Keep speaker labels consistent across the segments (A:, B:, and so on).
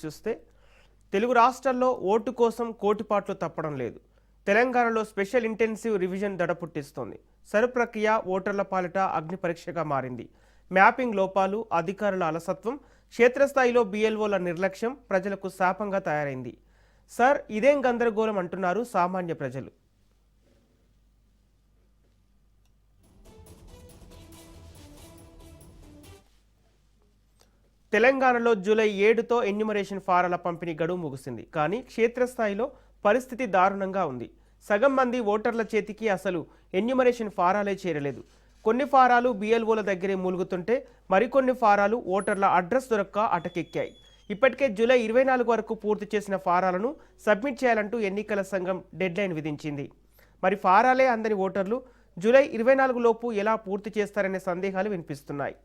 A: చూస్తే తెలుగు రాష్ట్రాల్లో ఓటు కోసం కోటిపాట్లు తప్పడం లేదు. తెలంగాణలో స్పెషల్ ఇంటెన్సివ్ రివిజన్ దడ పుట్టిస్తోంది. సరు ప్రక్రియ ఓటర్ల పాలిట అగ్ని పరీక్షగా మారింది. మ్యాపింగ్ లోపాలు, అధికారుల అలసత్వం, క్షేత్రస్థాయిలో బిఎల్ఓల నిర్లక్ష్యం ప్రజలకు శాపంగా తయారైంది. సార్, ఇదేం గందరగోళం అంటున్నారు సామాన్య ప్రజలు. తెలంగాణలో జూలై 7తో ఎన్యూమరేషన్ ఫారాల పంపిణీ గడువు ముగిసింది. కానీ క్షేత్రస్థాయిలో పరిస్థితి దారుణంగా ఉంది. సగం మంది ఓటర్ల చేతికి అసలు ఎన్యూమరేషన్ ఫారాలే చేరలేదు. కొన్ని ఫారాలు బిఎల్ఓల దగ్గరే మూలుగుతుంటే మరికొన్ని ఫారాలు ఓటర్ల అడ్రస్ దొరక్క అటకెక్కాయి. ఇప్పటికే జూలై 24 వరకు పూర్తి చేసిన ఫారాలను సబ్మిట్ చేయాలంటూ ఎన్నికల సంఘం డెడ్లైన్ విధించింది. మరి ఫారాలే అందని ఓటర్లు జూలై 24 లోపు ఎలా పూర్తి చేస్తారనే సందేహాలు వినిపిస్తున్నాయి.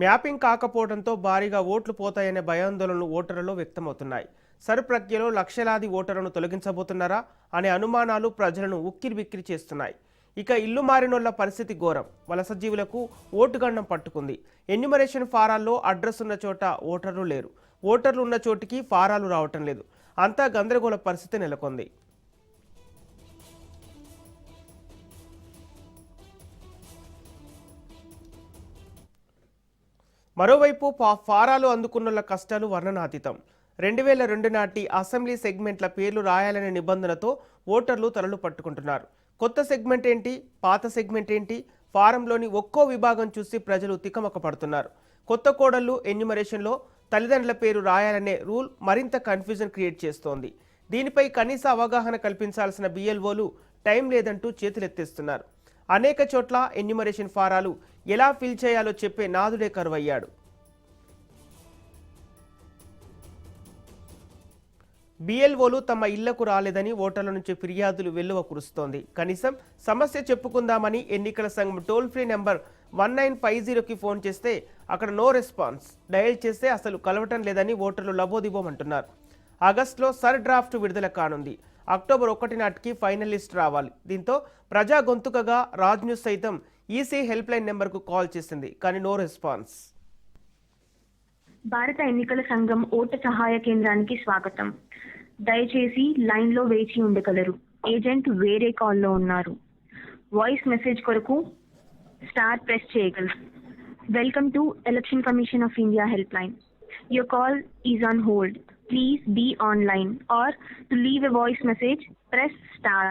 A: మ్యాపింగ్ కాకపోవడంతో భారీగా ఓట్లు పోతాయనే భయాందోళనలు ఓటర్లలో వ్యక్తమవుతున్నాయి. సరు ప్రక్రియలో లక్షలాది ఓటర్లను తొలగించబోతున్నారా అనే అనుమానాలు ప్రజలను ఉక్కిరిబిక్కిరి చేస్తున్నాయి. ఇక ఇల్లు మారినోళ్ల పరిస్థితి ఘోరం. వలస జీవులకు ఓటుగండం పట్టుకుంది. ఎన్యూమరేషన్ ఫారాల్లో అడ్రస్ ఉన్న చోట ఓటర్లు లేరు, ఓటర్లు ఉన్న చోటికి ఫారాలు రావటం లేదు. అంతా గందరగోళ పరిస్థితి నెలకొంది. మరోవైపు ఫారాలు అందుకున్న కష్టాలు వర్ణనాతీతం. 2002 నాటి అసెంబ్లీ సెగ్మెంట్ల పేర్లు రాయాలనే నిబంధనతో ఓటర్లు తలలు పట్టుకుంటున్నారు. కొత్త సెగ్మెంట్ ఏంటి, పాత సెగ్మెంట్ ఏంటి, ఫారంలోని ఒక్కో విభాగం చూసి ప్రజలు తికమక పడుతున్నారు. కొత్త కోడళ్లు ఎన్యూమరేషన్లో తల్లిదండ్రుల పేరు రాయాలనే రూల్ మరింత కన్ఫ్యూజన్ క్రియేట్ చేస్తోంది. దీనిపై కనీస అవగాహన కల్పించాల్సిన బిఎల్ఓలు టైం లేదంటూ చేతులెత్తేస్తున్నారు. అనేక చోట్ల ఎన్యూమరేషన్ ఫారాలు ఎలా ఫిల్ చేయాలో చెప్పే నాదుడే కరువయ్యాడు. బిఎల్ఓలు తమ ఇళ్లకు రాలేదని ఓటర్ల నుంచి ఫిర్యాదులు వెల్లువ కురుస్తోంది. కనీసం సమస్య చెప్పుకుందామని ఎన్నికల సంఘం టోల్ ఫ్రీ నెంబర్ 1950కి ఫోన్ చేస్తే అక్కడ నో రెస్పాన్స్, డయల్ చేస్తే అసలు కలవటం లేదని ఓటర్లు లబోదిబోమంటున్నారు. ఆగస్టులో సర్ డ్రాఫ్ట్ విడుదల కానుంది. అక్టోబర్ 1 నాటికి ఫైనల్ లిస్ట్ రావాలి. దీంతో ప్రజా గొంతుకగా రాజ్ న్యూస్ సైతం ఈసీ హెల్ప్ లైన్ నెంబర్కు కాల్ చేసింది, కానీ నో రెస్పాన్స్.
B: భారత ఎన్నికల సంఘం ఓటు సహాయ కేంద్రానికి స్వాగతం. దయచేసి లైన్లో వేచి ఉండగలరు. ఏజెంట్ వేరే కాల్లో ఉన్నారు. వాయిస్ మెసేజ్ కొరకు స్టార్ ప్రెస్ చేయగలరు. Welcome to election commission of India help line. Your call is on hold. Please be online, or to leave a voice message, press star.